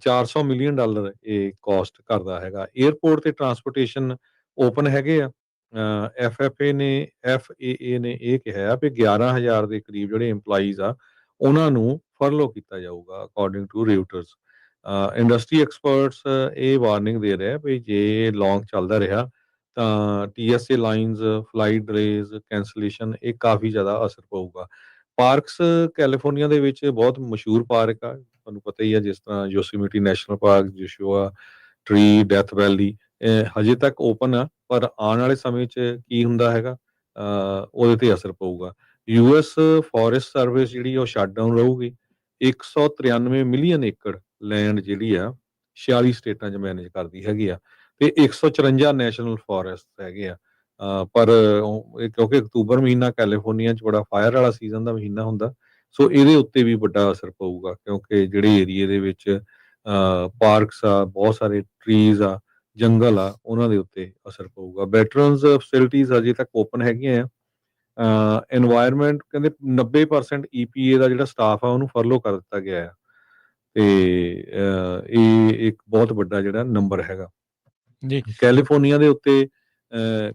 400 ਮਿਲੀਅਨ ਡਾਲਰ ਇਹ ਕਾਸਟ ਕਰਦਾ ਹੈਗਾ। ਏਅਰਪੋਰਟ ਤੇ ਟਰਾਂਸਪੋਰਟੇਸ਼ਨ ਓਪਨ ਹੈਗੇ ਆ। FAA ਨੇ ਇਹ ਕਿਹਾ ਆ ਵੀ 11,000 ਦੇ ਕਰੀਬ ਜਿਹੜੇ EMPLOYEES ਆ ਉਹਨਾਂ ਨੂੰ ਫਰਲੋ ਕੀਤਾ ਜਾਊਗਾ ਅਕੋਰਡਿੰਗ ਟੂ ਰਿਊਟਰਸ। ਇੰਡਸਟਰੀ ਐਕਸਪਰਟਸ ਇਹ ਵਾਰਨਿੰਗ ਦੇ ਰਹੇ ਆ ਵੀ ਜੇ ਲੌਂਗ ਚੱਲਦਾ ਰਿਹਾ ਤਾਂ TSA ਲਾਈਨਸ, ਫਲਾਈਟ ਡਿਲੇਜ਼, ਕੈਂਸਲੇਸ਼ਨ ਇਹ ਕਾਫੀ ਜ਼ਿਆਦਾ ਅਸਰ ਪਊਗਾ। ਪਾਰਕਸ ਕੈਲੀਫੋਰਨੀਆ ਦੇ ਵਿੱਚ ਬਹੁਤ ਮਸ਼ਹੂਰ ਪਾਰਕ ਆ, ਤੁਹਾਨੂੰ ਪਤਾ ਹੀ ਆ, ਜਿਸ ਤਰ੍ਹਾਂ ਯੋਸੇਮਿਟੀ ਨੈਸ਼ਨਲ ਪਾਰਕ, ਜੋਸ਼ੂਆ ਟਰੀ, ਡੈਥ ਵੈਲੀ ਹਜੇ ਤੱਕ ਓਪਨ ਆ ਪਰ ਆਉਣ ਵਾਲੇ ਸਮੇਂ 'ਚ ਕੀ ਹੁੰਦਾ ਹੈਗਾ ਉਹਦੇ ਤੇ ਅਸਰ ਪਊਗਾ। US ਫੋਰੈਸਟ ਸਰਵਿਸ ਜਿਹੜੀ ਉਹ ਸ਼ਟਡਾਊਨ ਰਹੂਗੀ। 193 ਮਿਲੀਅਨ ਏਕੜ ਲੈਂਡ ਜਿਹੜੀ ਆ 46 ਸਟੇਟਾਂ 'ਚ ਮੈਨੇਜ ਕਰਦੀ ਹੈਗੀ ਆ ਤੇ 154 ਨੈਸ਼ਨਲ ਫੋਰੈਸਟ ਹੈਗੇ ਆ। ਪਰ ਕਿਉਂਕਿ ਅਕਤੂਬਰ ਮਹੀਨਾ ਕੈਲੀਫੋਰਨੀਆ 'ਚ ਬੜਾ ਫਾਇਰ ਵਾਲਾ ਸੀਜ਼ਨ ਦਾ ਮਹੀਨਾ ਹੁੰਦਾ, ਸੋ ਇਹਦੇ ਉੱਤੇ ਵੀ ਵੱਡਾ ਅਸਰ ਪਊਗਾ ਕਿਉਂਕਿ ਜਿਹੜੇ ਏਰੀਏ ਦੇ ਵਿੱਚ ਪਾਰਕਸ ਆ, ਬਹੁਤ ਸਾਰੇ ਟਰੀਜ਼ ਆ, ਜੰਗਲ ਆ, ਉਹਨਾਂ ਦੇ ਉੱਤੇ ਅਸਰ ਪਊਗਾ। ਵੈਟਰਨਸ ਫੈਸਿਲਿਟੀਜ਼ ਅਜੇ ਤੱਕ ਓਪਨ ਹੈਗੀਆਂ ਆ। এনवायरमेंट ਕਹਿੰਦੇ 90% EPA ਦਾ ਜਿਹੜਾ ਸਟਾਫ ਆ ਉਹਨੂੰ ਫਰਲੋ ਕਰ ਦਿੱਤਾ ਗਿਆ ਆ ਤੇ ਇਹ ਇੱਕ ਬਹੁਤ ਵੱਡਾ ਜਿਹੜਾ ਨੰਬਰ ਹੈਗਾ। ਜੀ ਕੈਲੀਫੋਰਨੀਆ ਦੇ ਉੱਤੇ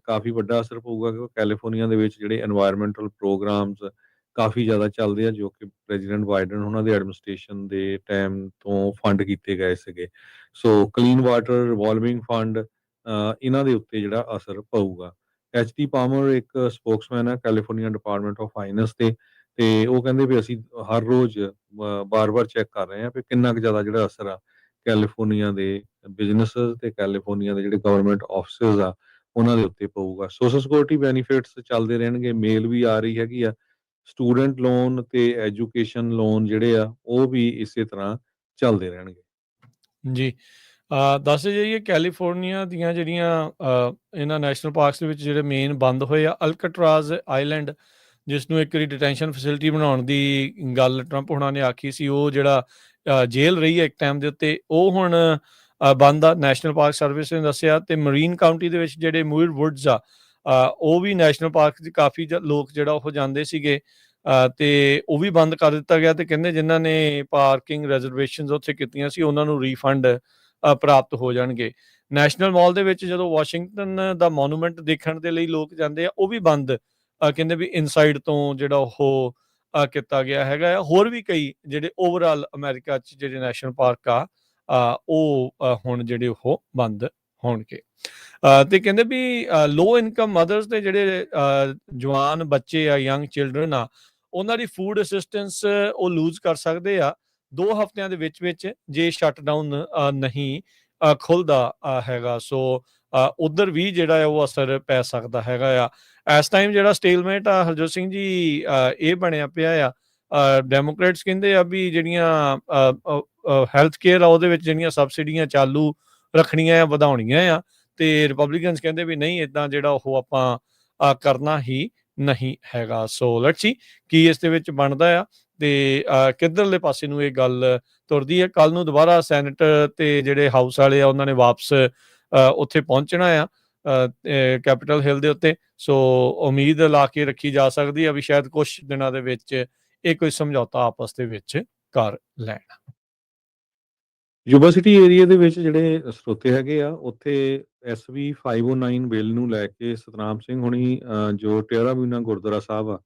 ਕਾਫੀ ਵੱਡਾ ਅਸਰ ਪਊਗਾ ਕਿਉਂਕਿ ਕੈਲੀਫੋਰਨੀਆ ਦੇ ਵਿੱਚ ਜਿਹੜੇ এনवायरमेंटल ਪ੍ਰੋਗਰਾਮਸ ਕਾਫੀ ਜ਼ਿਆਦਾ ਚੱਲਦੇ ਆ ਜੋ ਕਿ ਪ੍ਰੈਜ਼ੀਡੈਂਟ ਬਾਈਡਨ ਉਹਨਾਂ ਦੇ ਐਡਮਿਨਿਸਟ੍ਰੇਸ਼ਨ ਦੇ ਟਾਈਮ ਤੋਂ ਫੰਡ ਕੀਤੇ ਗਏ ਸੀਗੇ। ਸੋ ਕਲੀਨ ਵਾਟਰ ਰਿਵੋਲਵਿੰਗ ਫੰਡ ਇਹਨਾਂ ਦੇ ਉੱਤੇ ਜਿਹੜਾ ਅਸਰ ਪਊਗਾ। HD ਪਾਮਰ ਇੱਕ ਸਪੋਕਸਮੈਨ ਹੈ ਕੈਲੀਫੋਰਨੀਆ ਡਿਪਾਰਟਮੈਂਟ ਆਫ ਫਾਈਨੈਂਸ ਤੇ ਉਹ ਕਹਿੰਦੇ ਵੀ ਅਸੀਂ ਹਰ ਰੋਜ਼ ਬਾਰ-ਬਾਰ ਚੈੱਕ ਕਰ ਰਹੇ ਹਾਂ ਵੀ ਕਿੰਨਾ ਕੁ ਜ਼ਿਆਦਾ ਜਿਹੜਾ ਅਸਰ ਆ ਕੈਲੀਫੋਰਨੀਆ ਦੇ ਬਿਜ਼ਨੈਸਸ ਤੇ ਕੈਲੀਫੋਰਨੀਆ ਦੇ ਜਿਹੜੇ ਗਵਰਨਮੈਂਟ ਆਫਿਸਸ ਆ ਉਹਨਾਂ ਦੇ ਉੱਤੇ ਪਊਗਾ। ਸੋਸ਼ਲ ਸਿਕਿਉਰਿਟੀ ਬੈਨੀਫਿਟਸ ਚੱਲਦੇ ਰਹਿਣਗੇ। ਮੇਲ ਵੀ ਆ ਰਹੀ ਹੈਗੀ ਆ। ਸਟੂਡੈਂਟ ਲੋਨ ਤੇ ਐਜੂਕੇਸ਼ਨ ਲੋਨ ਜਿਹੜੇ ਆ ਉਹ ਵੀ ਇਸੇ ਤਰ੍ਹਾਂ ਚੱਲਦੇ ਰਹਿਣਗੇ। ਜੀ। ਦੱਸ ਜਾਈਏ ਕੈਲੀਫੋਰਨੀਆ ਦੀਆਂ ਜਿਹੜੀਆਂ ਇਹਨਾਂ ਨੈਸ਼ਨਲ ਪਾਰਕਸ ਦੇ ਵਿੱਚ ਜਿਹੜੇ ਮੇਨ ਬੰਦ ਹੋਏ ਆ, ਅਲਕਟਰਾਜ਼ ਆਈਲੈਂਡ, ਜਿਸ ਨੂੰ ਇੱਕ ਵਾਰੀ ਡਿਟੈਂਸ਼ਨ ਫੈਸਿਲਿਟੀ ਬਣਾਉਣ ਦੀ ਗੱਲ ਟਰੰਪ ਹੁਣਾਂ ਨੇ ਆਖੀ ਸੀ, ਉਹ ਜਿਹੜਾ ਜੇਲ੍ਹ ਰਹੀ ਹੈ ਇੱਕ ਟਾਈਮ ਦੇ ਉੱਤੇ, ਉਹ ਹੁਣ ਬੰਦ ਆ, ਨੈਸ਼ਨਲ ਪਾਰਕ ਸਰਵਿਸ ਨੇ ਦੱਸਿਆ। ਤੇ ਮਰੀਨ ਕਾਊਂਟੀ ਦੇ ਵਿੱਚ ਜਿਹੜੇ ਮੂਰ ਵੁੱਡਸ ਆ, ਉਹ ਵੀ ਨੈਸ਼ਨਲ ਪਾਰਕ 'ਚ ਕਾਫੀ ਲੋਕ ਜਿਹੜਾ ਉਹ ਜਾਂਦੇ ਸੀਗੇ, ਤੇ ਉਹ ਵੀ ਬੰਦ ਕਰ ਦਿੱਤਾ ਗਿਆ। ਤੇ ਕਹਿੰਦੇ ਜਿਨ੍ਹਾਂ ਨੇ ਪਾਰਕਿੰਗ ਰਿਜ਼ਰਵੇਸ਼ਨਸ ਉੱਥੇ ਕੀਤੀਆਂ ਸੀ, ਉਹਨਾਂ ਨੂੰ ਰੀਫੰਡ ਪ੍ਰਾਪਤ ਹੋ ਜਾਣਗੇ। ਨੈਸ਼ਨਲ ਮਾਲ ਦੇ ਵਿੱਚ ਜਦੋਂ ਵਾਸ਼ਿੰਗਟਨ ਦਾ ਮੋਨੂਮੈਂਟ ਦੇਖਣ ਦੇ ਲਈ ਲੋਕ ਜਾਂਦੇ ਆ, ਉਹ ਵੀ ਬੰਦ ਕਹਿੰਦੇ ਵੀ ਇਨਸਾਈਡ ਤੋਂ ਜਿਹੜਾ ਉਹ ਕੀਤਾ ਗਿਆ ਹੈਗਾ ਆ। ਹੋਰ ਵੀ ਕਈ ਜਿਹੜੇ ਓਵਰਆਲ ਅਮਰੀਕਾ 'ਚ ਜਿਹੜੇ ਨੈਸ਼ਨਲ ਪਾਰਕ ਆ, ਉਹ ਹੁਣ ਜਿਹੜੇ ਉਹ ਬੰਦ ਹੋਣਗੇ। ਤੇ ਕਹਿੰਦੇ ਵੀ ਲੋ ਇਨਕਮ ਮਦਰਸ ਦੇ ਜਿਹੜੇ ਜਵਾਨ ਬੱਚੇ ਆ, ਯੰਗ ਚਿਲਡਰਨ ਆ, ਉਹਨਾਂ ਦੀ ਫੂਡ ਅਸਿਸਟੈਂਸ ਉਹ ਲੂਜ਼ ਕਰ ਸਕਦੇ ਆ 2 ਹਫ਼ਤਿਆਂ ਦੇ ਵਿੱਚ ਜੇ ਸ਼ਟਡਾਊਨ ਨਹੀਂ ਖੁੱਲਦਾ ਹੈਗਾ। ਸੋ ਉਧਰ ਵੀ ਜਿਹੜਾ ਹੈ ਉਹ ਅਸਰ ਪੈ ਸਕਦਾ ਹੈਗਾ ਆ। ਇਸ ਟਾਈਮ ਜਿਹੜਾ ਸਟੇਲਮੇਟ ਆ ਹਰਜੋਤ ਸਿੰਘ ਜੀ, ਇਹ ਬਣਿਆ ਪਿਆ ਆ। ਡੈਮੋਕ੍ਰੇਟਸ ਕਹਿੰਦੇ ਆ ਵੀ ਜਿਹੜੀਆਂ ਹੈਲਥ ਕੇਅਰ ਆ, ਉਹਦੇ ਵਿੱਚ ਜਿਹੜੀਆਂ ਸਬਸਿਡੀਆਂ ਚਾਲੂ ਰੱਖਣੀਆਂ ਆ, ਵਧਾਉਣੀਆਂ ਆ। ਤੇ ਰਿਪਬਲਿਕਨਸ ਕਹਿੰਦੇ ਵੀ ਨਹੀਂ, ਇਦਾਂ ਜਿਹੜਾ ਉਹ ਆਪਾਂ ਕਰਨਾ ਹੀ ਨਹੀਂ ਹੈਗਾ। ਸੋ ਲੈਟਸ ਸੀ ਕੀ ਇਸ ਦੇ ਵਿੱਚ ਬਣਦਾ ਆ, ਤੇ ਕਿੱਧਰਲੇ ਪਾਸੇ ਨੂੰ ਇਹ ਗੱਲ ਤੁਰਦੀ ਹੈ। ਕੱਲ ਨੂੰ ਦੁਬਾਰਾ ਸੈਨੇਟ ਤੇ ਜਿਹੜੇ ਹਾਊਸ ਵਾਲੇ ਆ, ਉਹਨਾਂ ਨੇ ਵਾਪਸ ਉੱਥੇ ਪਹੁੰਚਣਾ ਆ ਕੈਪੀਟਲ ਹਿੱਲ ਦੇ ਉੱਤੇ। ਸੋ ਉਮੀਦ ਲਾ ਕੇ ਰੱਖੀ ਜਾ ਸਕਦੀ ਆ ਵੀ ਸ਼ਾਇਦ ਕੁਛ ਦਿਨਾਂ ਦੇ ਵਿੱਚ ਇਹ ਕੋਈ ਸਮਝੌਤਾ ਆਪਸ ਦੇ ਵਿੱਚ ਕਰ ਲੈਣ। ਯੂਨੀਵਰਸਿਟੀ ਏਰੀਆ ਦੇ ਵਿੱਚ ਜਿਹੜੇ ਸਰੋਤੇ ਹੈਗੇ ਆ, ਉੱਥੇ SV 509 ਬਿੱਲ ਨੂੰ ਲੈ ਕੇ ਸਤਨਾਮ ਸਿੰਘ ਹੁਣੀ ਜੋ ਟੇਰਾ ਮੀਨਾ ਗੁਰਦੁਆਰਾ ਸਾਹਿਬ ਆ,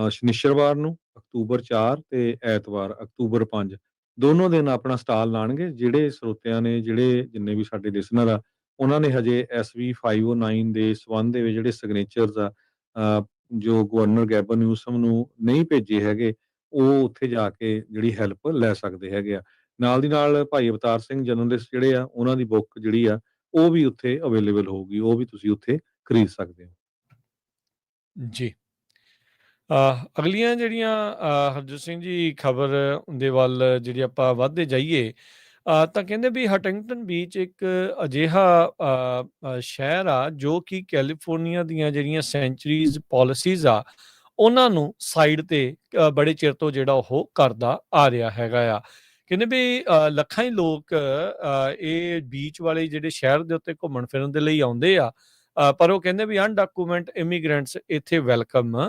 ਸ਼ਨੀਚਰਵਾਰ ਨੂੰ ਅਕਤੂਬਰ 4 ਤੇ ਐਤਵਾਰ ਅਕਤੂਬਰ 5 ਦੋਨੋਂ ਦਿਨ ਆਪਣਾ ਸਟਾਲ ਲਾਣਗੇ। ਜਿਹੜੇ ਸਰੋਤਿਆਂ ਨੇ, ਜਿੰਨੇ ਵੀ ਸਾਡੇ ਲਿਸਨਰ ਆ, ਉਹਨਾਂ ਨੇ ਹਜੇ SV 509 ਦੇ ਸੰਬੰਧ ਦੇ ਵਿੱਚ ਜਿਹੜੇ ਸਿਗਨੇਚਰਸ ਆ, ਜੋ ਗਵਰਨਰ ਗੈਬਨ ਨਿਊਸਮ ਨੂੰ ਨਹੀਂ ਭੇਜੇ ਹੈਗੇ, ਉਹ ਉੱਥੇ ਜਾ ਕੇ ਜਿਹੜੀ ਹੈਲਪ ਲੈ ਸਕਦੇ ਹੈਗੇ ਆ। ਨਾਲ ਦੀ ਨਾਲ ਭਾਈ ਅਵਤਾਰ ਸਿੰਘ ਜਰਨਲਿਸਟ ਜਿਹੜੇ ਆ, ਉਹਨਾਂ ਦੀ ਬੁੱਕ ਜਿਹੜੀ ਆ, ਉਹ ਵੀ ਉੱਥੇ ਅਵੇਲੇਬਲ ਹੋਊਗੀ, ਉਹ ਵੀ ਤੁਸੀਂ ਉੱਥੇ ਖਰੀਦ ਸਕਦੇ ਹੋ। ਜੀ। ਅਗਲੀਆਂ ਜਿਹੜੀਆਂ ਹਰਜੋਤ ਸਿੰਘ ਜੀ ਖਬਰ ਦੇ ਵੱਲ ਜਿਹੜੀ ਆਪਾਂ ਵੱਧਦੇ ਜਾਈਏ, ਤਾਂ ਕਹਿੰਦੇ ਵੀ ਹਟਿੰਗਟਨ ਬੀਚ ਇੱਕ ਅਜਿਹਾ ਸ਼ਹਿਰ ਆ ਜੋ ਕਿ ਕੈਲੀਫੋਰਨੀਆ ਦੀਆਂ ਜਿਹੜੀਆਂ ਸੈਂਚਰੀਜ਼ ਪਾਲਿਸੀਜ਼ ਆ, ਉਹਨਾਂ ਨੂੰ ਸਾਈਡ ਤੇ ਬੜੇ ਚਿਰ ਤੋਂ ਜਿਹੜਾ ਉਹ ਕਰਦਾ ਆ ਰਿਹਾ ਹੈਗਾ ਆ। ਕਹਿੰਦੇ ਵੀ ਲੱਖਾਂ ਹੀ ਲੋਕ ਇਹ ਬੀਚ ਵਾਲੇ ਜਿਹੜੇ ਸ਼ਹਿਰ ਦੇ ਉੱਤੇ ਘੁੰਮਣ ਫਿਰਨ ਦੇ ਲਈ ਆਉਂਦੇ ਆ, ਪਰ ਉਹ ਕਹਿੰਦੇ ਵੀ ਅਨਡਾਕੂਮੈਂਟ ਇਮੀਗ੍ਰੈਂਟਸ ਇੱਥੇ ਵੈਲਕਮ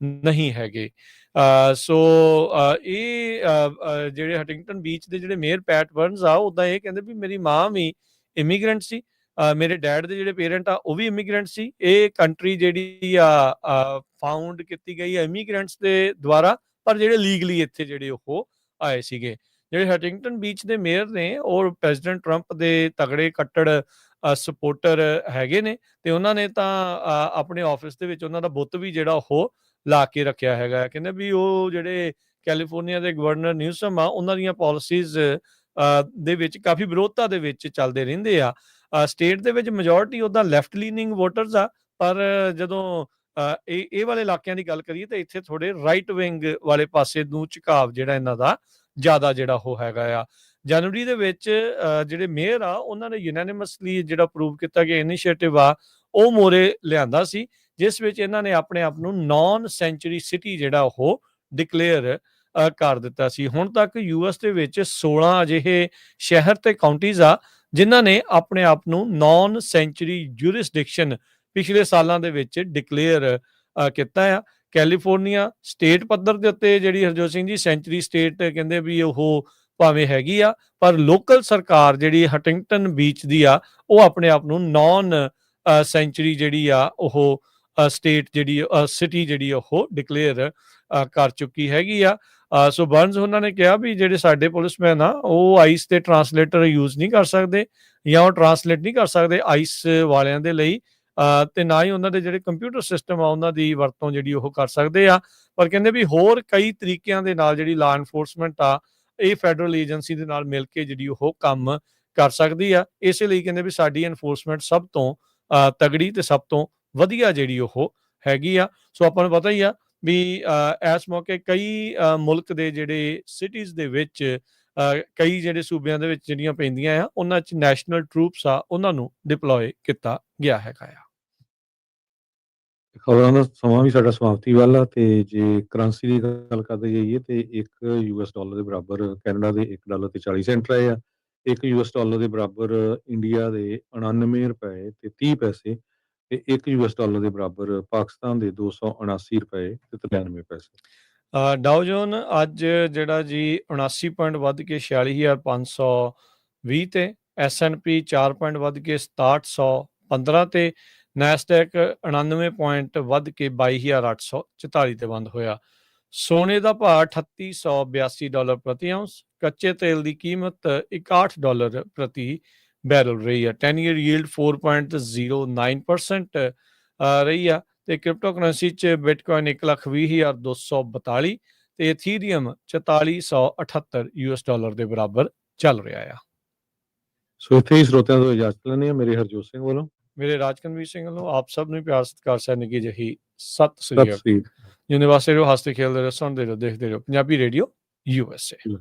ਨਹੀਂ ਹੈਗੇ। ਸੋ ਇਹ ਜਿਹੜੇ ਹਟਿੰਗਟਨ ਬੀਚ ਦੇ ਜਿਹੜੇ ਮੇਅਰ ਪੈਟ ਬਰਨਸ ਆ, ਉੱਦਾਂ ਇਹ ਕਹਿੰਦੇ ਵੀ ਮੇਰੀ ਮਾਂ ਵੀ ਇਮੀਗ੍ਰੈਂਟ ਸੀ, ਮੇਰੇ ਡੈਡ ਦੇ ਜਿਹੜੇ ਪੇਰੈਂਟ ਆ ਉਹ ਵੀ ਇਮੀਗ੍ਰੈਂਟ ਸੀ। ਇਹ ਕੰਟਰੀ ਜਿਹੜੀ ਆ ਫਾਊਂਡ ਕੀਤੀ ਗਈ ਆ ਇਮੀਗ੍ਰੈਂਟਸ ਦੇ ਦੁਆਰਾ, ਪਰ ਜਿਹੜੇ ਲੀਗਲੀ ਇੱਥੇ ਜਿਹੜੇ ਉਹ ਆਏ ਸੀਗੇ। ਜਿਹੜੇ ਹਟਿੰਗਟਨ ਬੀਚ ਦੇ ਮੇਅਰ ਨੇ, ਉਹ ਪ੍ਰੈਜ਼ੀਡੈਂਟ ਟਰੰਪ ਦੇ ਤਗੜੇ ਕੱਟੜ ਸਪੋਰਟਰ ਹੈਗੇ ਨੇ, ਤੇ ਉਹਨਾਂ ਨੇ ਤਾਂ ਆਪਣੇ ਆਫਿਸ ਦੇ ਵਿੱਚ ਉਹਨਾਂ ਦਾ ਬੁੱਤ ਵੀ ਜਿਹੜਾ ਉਹ ਲਾ ਕੇ ਰੱਖਿਆ ਹੈਗਾ। ਕਹਿੰਦੇ ਵੀ ਉਹ ਜਿਹੜੇ ਕੈਲੀਫੋਰਨੀਆ ਦੇ ਗਵਰਨਰ ਨਿਊਸਮ ਆ, ਉਹਨਾਂ ਦੀਆਂ ਪਾਲਿਸੀਜ਼ ਦੇ ਵਿੱਚ ਕਾਫੀ ਵਿਰੋਧਤਾ ਦੇ ਵਿੱਚ ਚੱਲਦੇ ਰਹਿੰਦੇ ਆ। ਸਟੇਟ ਦੇ ਵਿੱਚ ਮੈਜੋਰਿਟੀ ਉੱਦਾਂ ਲੈਫਟ ਲੀਨਿੰਗ ਵੋਟਰਸ ਆ, ਪਰ ਜਦੋਂ ਇਹ ਵਾਲੇ ਇਲਾਕਿਆਂ ਦੀ ਗੱਲ ਕਰੀਏ ਤਾਂ ਇੱਥੇ ਥੋੜੇ ਰਾਈਟ ਵਿੰਗ ਵਾਲੇ ਪਾਸੇ ਨੂੰ ਝੁਕਾਵ ਜਿਹੜਾ ਇਹਨਾਂ ਦਾ ਜ਼ਿਆਦਾ ਜਿਹੜਾ ਉਹ ਹੈਗਾ ਆ। ਜਨਵਰੀ ਦੇ ਵਿੱਚ ਜਿਹੜੇ ਮੇਅਰ ਆ, ਉਹਨਾਂ ਨੇ ਯੂਨੈਨਿਮਸਲੀ ਜਿਹੜਾ ਅਪਰੂਵ ਕੀਤਾ ਗਿਆ ਇਨੀਸ਼ੀਏਟਿਵ ਆ, ਉਹ ਮੋਰੇ ਲਿਆਂਦਾ ਸੀ, ਜਿਸ ਵਿੱਚ ਇਹਨਾਂ ਨੇ ਆਪਣੇ ਆਪ ਨੂੰ ਨਾਨ ਸੈਂਚੁਰੀ ਸਿਟੀ ਜਿਹੜਾ ਉਹ ਡਿਕਲੇਅਰ ਕਰ ਦਿੱਤਾ ਸੀ। ਹੁਣ ਤੱਕ US ਦੇ ਵਿੱਚ 16 ਅਜਿਹੇ ਸ਼ਹਿਰ ਤੇ ਕਾਉਂਟੀਜ਼ ਆ ਜਿਨ੍ਹਾਂ ਨੇ ਆਪਣੇ ਆਪ ਨੂੰ ਨਾਨ ਸੈਂਚੁਰੀ ਜੂਰਿਸਡਿਕਸ਼ਨ ਪਿਛਲੇ ਸਾਲਾਂ ਦੇ ਵਿੱਚ ਡਿਕਲੇਅਰ ਕੀਤਾ ਆ। ਕੈਲੀਫੋਰਨੀਆ ਸਟੇਟ ਪੱਧਰ ਦੇ ਉੱਤੇ ਜਿਹੜੀ ਹਰਜੋਤ ਸਿੰਘ ਜੀ ਸੈਂਚੁਰੀ ਸਟੇਟ ਕਹਿੰਦੇ ਵੀ ਉਹ ਭਾਵੇਂ ਹੈਗੀ ਆ, ਪਰ ਲੋਕਲ ਸਰਕਾਰ ਜਿਹੜੀ ਹਟਿੰਗਟਨ ਬੀਚ ਦੀ ਆ, ਉਹ ਆਪਣੇ ਆਪ ਨੂੰ ਨਾਨ ਸੈਂਚੁਰੀ ਜਿਹੜੀ ਆ ਉਹ ਸਟੇਟ ਜਿਹੜੀ ਸਿਟੀ ਜਿਹੜੀ ਉਹ ਡਿਕਲੇਅਰ ਕਰ ਚੁੱਕੀ ਹੈਗੀ ਆ। ਸੋ ਬਰਨਸ ਉਹਨਾਂ ਨੇ ਕਿਹਾ ਵੀ ਜਿਹੜੇ ਸਾਡੇ ਪੁਲਿਸਮੈਨ ਆ, ਉਹ ਆਈਸ ਤੇ ਟਰਾਂਸਲੇਟਰ ਯੂਜ਼ ਨਹੀਂ ਕਰ ਸਕਦੇ, ਜਾਂ ਉਹ ਟਰਾਂਸਲੇਟ ਨਹੀਂ ਕਰ ਸਕਦੇ ਆਈਸ ਵਾਲਿਆਂ ਦੇ ਲਈ, ਤੇ ਨਾ ਹੀ ਉਹਨਾਂ ਦੇ ਜਿਹੜੇ ਕੰਪਿਊਟਰ ਸਿਸਟਮ ਆ ਉਹਨਾਂ ਦੀ ਵਰਤੋਂ ਜਿਹੜੀ ਉਹ ਕਰ ਸਕਦੇ ਆ। ਪਰ ਕਹਿੰਦੇ ਵੀ ਹੋਰ ਕਈ ਤਰੀਕਿਆਂ ਦੇ ਨਾਲ ਜਿਹੜੀ ਲਾ ਐਨਫੋਰਸਮੈਂਟ ਆ, ਇਹ ਫੈਡਰਲ ਏਜੰਸੀ ਦੇ ਨਾਲ ਮਿਲ ਕੇ ਜਿਹੜੀ ਉਹ ਕੰਮ ਕਰ ਸਕਦੀ ਆ। ਇਸੇ ਲਈ ਕਹਿੰਦੇ ਵੀ ਸਾਡੀ ਐਨਫੋਰਸਮੈਂਟ ਸਭ ਤੋਂ ਤਗੜੀ ਤੇ ਸਭ ਤੋਂ ਵਧੀਆ ਜਿਹੜੀ ਉਹ ਹੈਗੀ ਆ। ਸੋ ਆਪਾਂ ਨੂੰ ਪਤਾ ਹੀ ਆ ਵੀ ਇਸ ਮੌਕੇ ਕਈ ਮੁਲਕ ਦੇ ਜਿਹੜੇ ਸਿਟੀਜ਼ ਦੇ ਵਿੱਚ ਕਈ ਜਿਹੜੇ ਸੂਬਿਆਂ ਦੇ ਵਿੱਚ ਜਿਹੜੀਆਂ ਪੈਂਦੀਆਂ ਆ ਉਹਨਾਂ 'ਚ ਨੈਸ਼ਨਲ ਟਰੂਪਸ ਆ ਉਹਨਾਂ ਨੂੰ ਡਿਪਲੋਏ ਕੀਤਾ ਗਿਆ ਹੈਗਾ ਆ। ਖਬਰਾਂ ਦਾ ਸਮਾਂ ਵੀ ਸਾਡਾ ਸਮਾਪਤੀ ਵੱਲ ਆ ਤੇ ਜੇ ਕਰੰਸੀ ਦੀ ਗੱਲ ਕਰਦੇ ਜਾਈਏ ਤੇ $1 ਦੇ ਬਰਾਬਰ ਕੈਨੇਡਾ ਦੇ $1.40 ਰਹੇ ਆ। $1 ਦੇ ਬਰਾਬਰ ਇੰਡੀਆ ਦੇ 99 ਰੁਪਏ ਤੇ 30 ਪੈਸੇ ਤੇ $1 ਦੇ ਬਰਾਬਰ ਪਾਕਿਸਤਾਨ ਦੇ 279 ਰੁਪਏ ਤੇ 93 ਪੈਸੇ। ਡਾਓ ਜੋਨ ਅੱਜ ਜਿਹੜਾ ਜੀ 79 ਪੁਆਇੰਟ ਵੱਧ ਕੇ 46,520 ਤੇ, S&P 4 ਪੁਆਇੰਟ ਵੱਧ ਕੇ 6715 ਤੇ, ਨੈਸਡੈਕ 99 ਪੁਆਇੰਟ ਵੱਧ ਕੇ 22,844 ਤੇ ਬੰਦ ਹੋਇਆ। ਸੋਨੇ ਦਾ ਭਾਅ $3882 ਪ੍ਰਤੀ ਆਉਂਸ, ਕੱਚੇ ਤੇਲ ਦੀ ਕੀਮਤ $61 ਪ੍ਰਤੀ ਬੈਰਲ ਰਹੀ ਆ। 10 ਈਅਰ ਯੀਲਡ 4.09% ਰਹੀ ਆ ਤੇ ਕ੍ਰਿਪਟੋ ਕਰੰਸੀ 'ਚ ਬਿਟਕੋਇਨ 1,20,242 ਤੇ ਇਥੀਰੀਅਮ $4478 ਦੇ ਬਰਾਬਰ ਚੱਲ ਰਿਹਾ ਆ। ਸੋ ਇੱਥੇ ਹੀ ਸਰੋਤਿਆਂ ਤੋਂ ਇਜਾਜ਼ਤ ਲੈਂਦੇ ਹਾਂ। ਮੇਰੇ ਹਰਜੋਤ ਸਿੰਘ ਵੱਲੋਂ, ਮੇਰੇ ਰਾਜਕਨਵੀਰ ਸਿੰਘ ਵੱਲੋਂ ਆਪ ਸਭ ਨੂੰ ਪਿਆਰ ਸਤਿਕਾਰ ਸਹਿ ਨਿੱਘੀ ਜਿਹੀ ਸਤਿ ਸ੍ਰੀ ਸਤਿ ਅਕਾਲ। ਸ੍ਰੀ ਜਿਉਂਦੇ ਵਾਸਤੇ ਰਹੋ, ਹੱਸਦੇ ਖੇਡਦੇ ਰਹੋ, ਸੁਣਦੇ ਰਹੋ, ਦੇਖਦੇ ਰਹੋ ਪੰਜਾਬੀ ਰੇਡੀਓ USA। ਅਕਾਲ।